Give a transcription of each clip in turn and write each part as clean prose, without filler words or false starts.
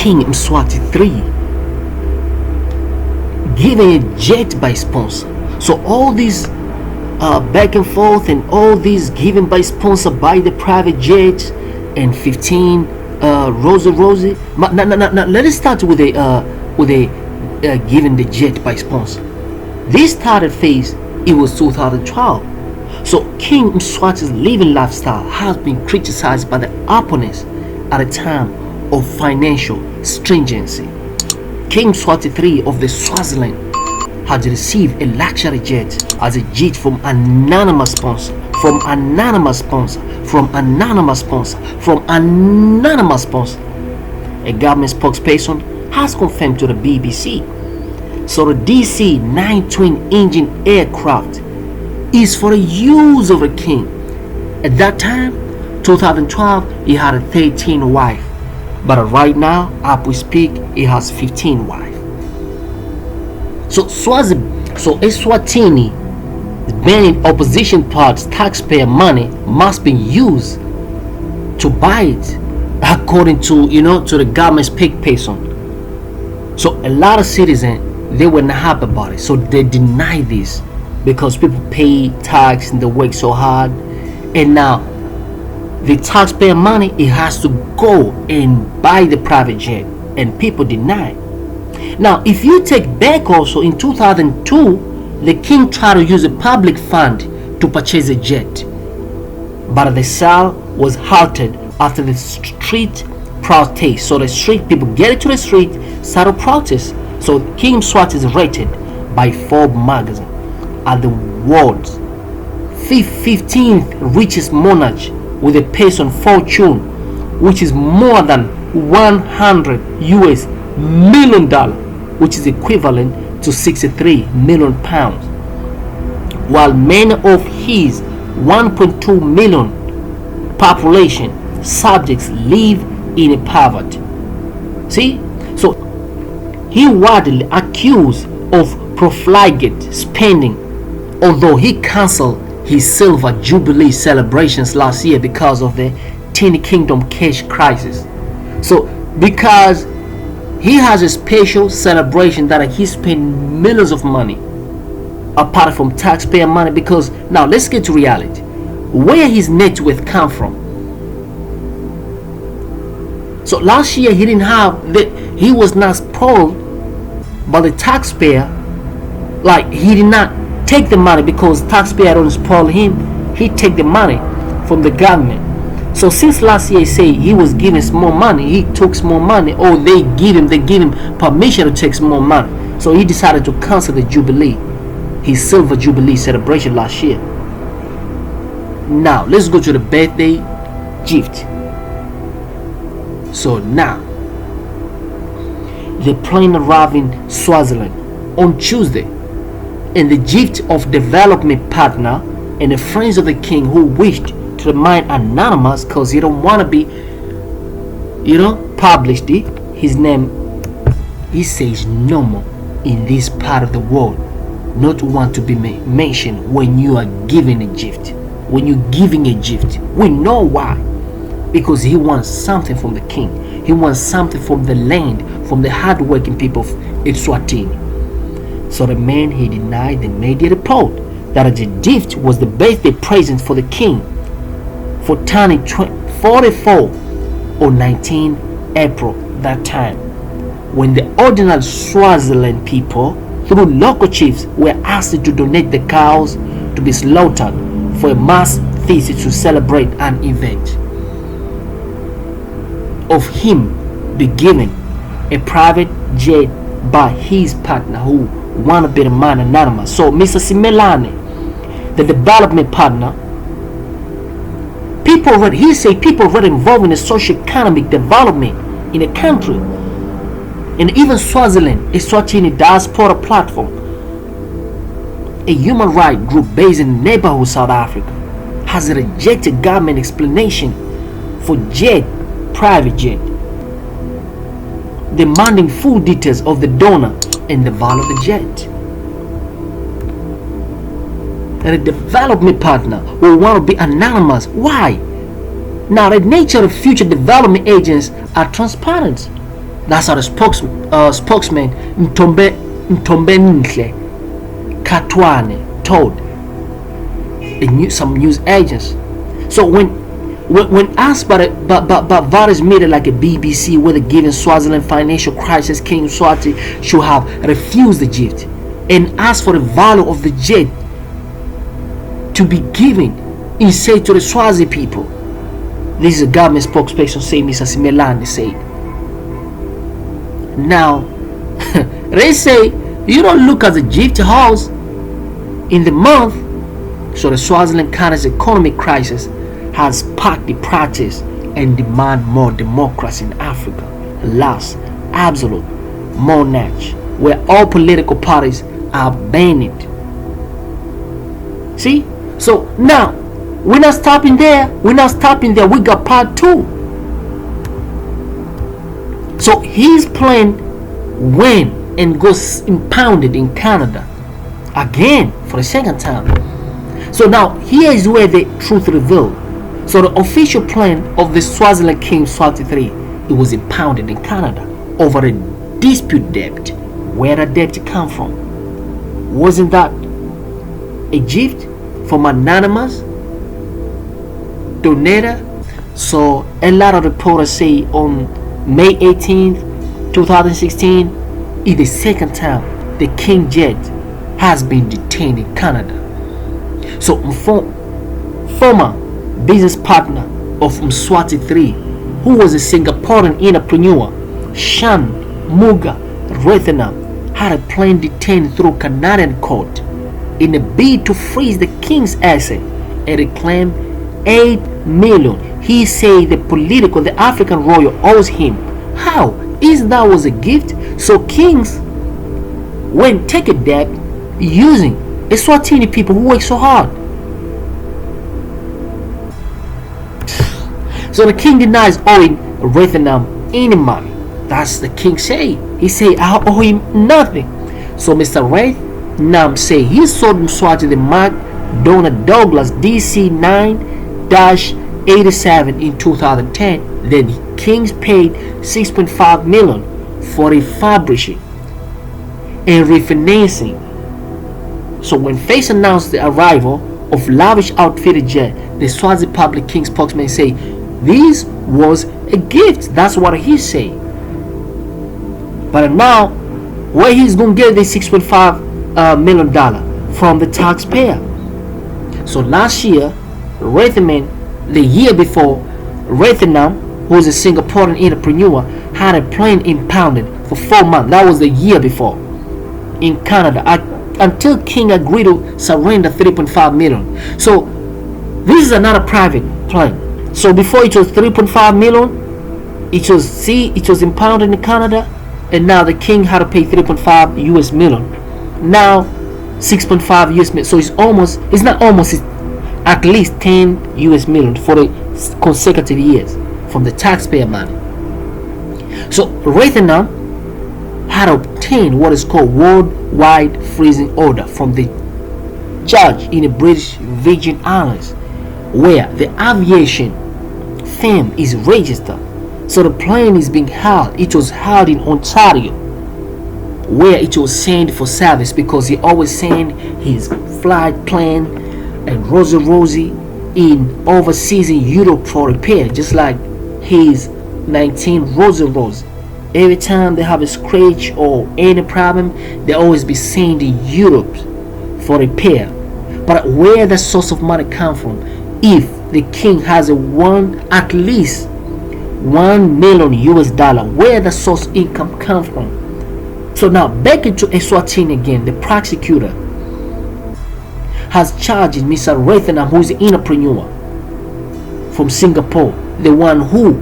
King Mswati III giving a jet by sponsor. So all these back and forth and all these given by sponsor by the private jet and 15 Rosie. Let us start with a giving the jet by sponsor. This started phase, it was 2012. So King Mswati's living lifestyle has been criticized by the opponents at a time of financial stringency. King Mswati III of the Swaziland had received a luxury jet as a gift from anonymous sponsor, from anonymous sponsor, from anonymous sponsor, from anonymous sponsor. A government spokesperson has confirmed to the BBC. So the DC-9 twin-engine aircraft is for the use of the king. At that time, 2012, he had a 13 wife, but right now, as we speak, he has 15 wives. So Eswatini, banning opposition parties, taxpayer money must be used to buy it, according to to the government's spokesperson. So a lot of citizens, they were not happy about it, so they deny this because people pay tax and they work so hard, and now the taxpayer money, it has to go and buy the private jet, and people deny. Now if you take back also, in 2002 the king tried to use a public fund to purchase a jet, but the sale was halted after the street protest. So the street people get into the street, start to protest. So King Mswati is rated by Forbes magazine as the world's 15th richest monarch with a personal fortune which is more than 100 US million dollars, which is equivalent to 63 million pounds, while many of his 1.2 million population subjects live in poverty. See, so he widely accused of profligate spending, although he cancelled his silver jubilee celebrations last year because of the Tiny Kingdom cash crisis. So because he has a special celebration that he spent millions of money apart from taxpayer money, because now let's get to reality. Where his net worth come from? So last year he didn't have he was not spoiled by the taxpayer. Like, he did not take the money because taxpayer don't spoil him. He take the money from the government. So since last year he say he was given small money, he took small money, or they give him permission to take small money. So he decided to cancel the jubilee, his silver jubilee celebration last year. Now let's go to the birthday gift. So now the plane arrived in Swaziland on Tuesday, and the gift of development partner and the friends of the king who wished to remain anonymous because he don't want to be published his name. He says no more in this part of the world not want to be mentioned when you are giving a gift. When you're giving a gift, we know why. Because he wants something from the king. He wants something from the land, from the hard-working people of ESWATINI. So the man, he denied the media report that the gift was the birthday present for the king for turning 44 on 19 April that time, when the ordinary Swaziland people through local chiefs were asked to donate the cows to be slaughtered for a mass feast to celebrate an event of him be given a private jet by his partner who want to be the man anonymous. So Mr. Simelane, the development partner, people already involved in the socio-economic development in the country, and even Swaziland, ESWATINI diaspora platform, a human rights group based in neighborhood South Africa, has rejected government explanation for private jet, demanding full details of the donor and the value of the jet. And a development partner will want to be anonymous. Why? Now the nature of future development agents are transparent. That's how the spokesman Ntombenhle Katwane told some news agents. So when asked by various media like a BBC whether given Swaziland financial crisis, King Mswati should have refused the gift and asked for the value of the jet to be given, he said to the Swazi people, this is a government spokesperson saying, Mr. Simelane said, now they say you don't look at the gift house in the month. So the Swaziland country's economic crisis has sparked the practice and demand more democracy in Africa. Last absolute monarchy where all political parties are banned. See? So now we're not stopping there. We got part 2. So his plan went and goes impounded in Canada again for the second time. So now here is where the truth revealed. So the official plan of the Swaziland King Mswati III, it was impounded in Canada over a dispute debt. Where did debt come from? Wasn't that a gift from anonymous donator? So a lot of reporters say on May 18th, 2016, is the second time the King jet has been detained in Canada. So former business partner of Mswati III, who was a Singaporean entrepreneur, Shan Muga Rethenam, had a plane detained through Canadian court in a bid to freeze the king's asset and reclaim 8 million. He said the African royal owes him. How? Is that was a gift? So kings went take a debt using Eswatini people who work so hard. So the king denies owing Rethenam any money. That's the king say. He say I owe him nothing. So Mr. Rethenam say he sold Mswati the Mark Donald Douglas DC 9-87 in 2010. Then kings paid 6.5 million for refurbishing and refinancing. So when Face announced the arrival of lavish outfitted jet, the Swazi public king spokesman say this was a gift. That's what he say. But now where he's gonna get the $6.5 million from the taxpayer? So last year, Rethenam, the year before, Rethenam, who was a Singaporean entrepreneur, had a plane impounded for 4 months. That was the year before in Canada until King agreed to surrender 3.5 million. So this is another private plane. So before it was 3.5 million, it was impounded in Canada, and now the king had to pay 3.5 US million. Now 6.5 US million. So it's at least 10 US million for the consecutive years from the taxpayer money. So Rethenam had obtained what is called worldwide freezing order from the judge in the British Virgin Islands, where the aviation firm is registered. So the plane is being held. It was held in Ontario, where it was sent for service, because he always sent his flight plan and Rosie in overseas in Europe for repair, just like his 19 Rosie. Every time they have a scratch or any problem, they always be sent in Europe for repair. But where the source of money come from? If the king has at least $1 million US, where the source income come from? So now back into Eswatini again. The prosecutor has charged Mr. Rethenam, who is an entrepreneur from Singapore, the one who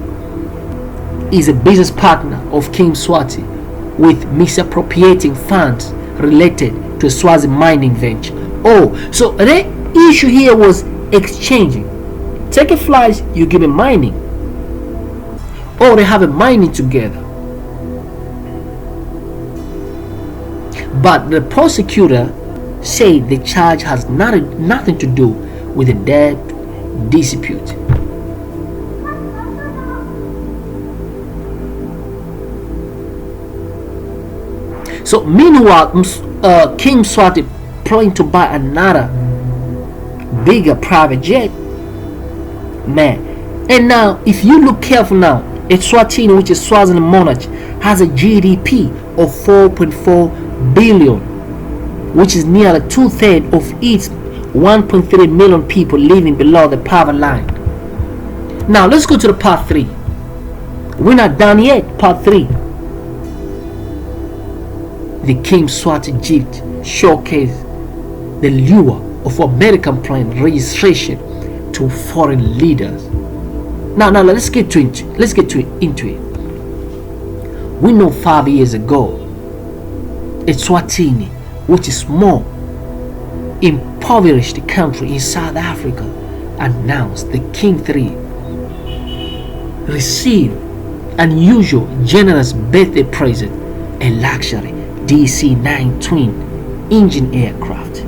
is a business partner of King Mswati, with misappropriating funds related to a Swazi mining venture. Oh, so the issue here was exchanging. Take a flight, you give a mining, or they have a mining together. But the prosecutor said the charge has nothing to do with the debt dispute. So meanwhile, King Mswati planning to buy another bigger private jet, man. And now, if you look careful now, Eswatini, which is Swaziland monarchy, has a GDP of 4.4 billion, which is nearly 2/3 of its 1.3 million people living below the poverty line. Now let's go to the part 3. We're not done yet. Part 3. The King Mswati gift showcased the lure of American plane registration to foreign leaders. Now let's get into it. We know 5 years ago, Eswatini, which is more impoverished country in South Africa, announced the King 3 received unusual generous birthday present, a luxury DC-9 twin engine aircraft.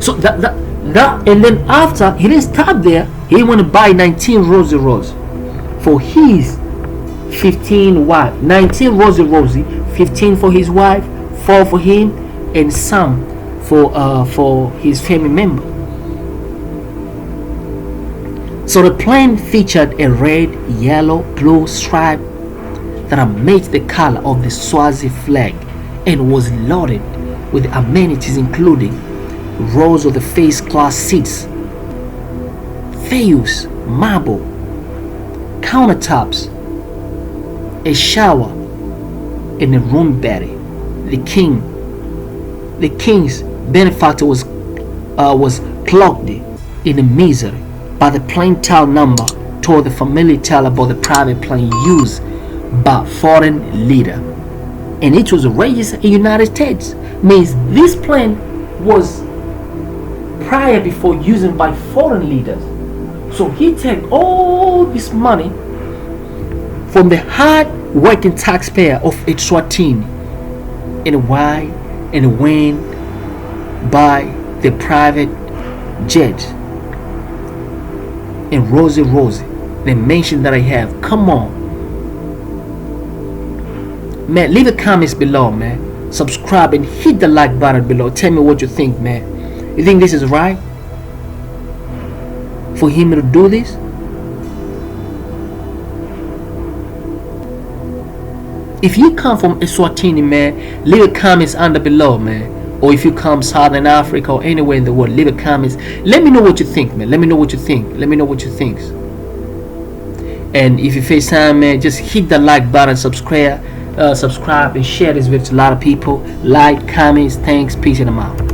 So that and then after he didn't stop there, he want to buy 19 Rosie Rose for his 15 wife. 19 Rosie Rosie, 15 for his wife, 4 for him, and some for his family member. So the plane featured a red, yellow, blue stripe that matched the color of the Swazi flag and was loaded with amenities including rows of the first class seats, fairs, marble, countertops, a shower, and a room bed. The king's benefactor was clocked in a misery by the plane tile number told the familiar tale about the private plane used by foreign leader, and it was registered in the United States. Means this plane was prior before using by foreign leaders. So he take all this money from the hard working taxpayer of Eswatini and why and when by the private jet. And Rosie, the mention that I have, come on, man. Leave the comments below, man. Subscribe and hit the like button below. Tell me what you think, man. You think this is right for him to do this? If you come from Eswatini, man, leave the comments under below, man. Or if you come Southern Africa or anywhere in the world, leave the comments. Let me know what you think, man. Let me know what you think. And if you face time, man, just hit the like button, subscribe, and share this video to a lot of people. Like, comments, thanks, peace, and I'm out.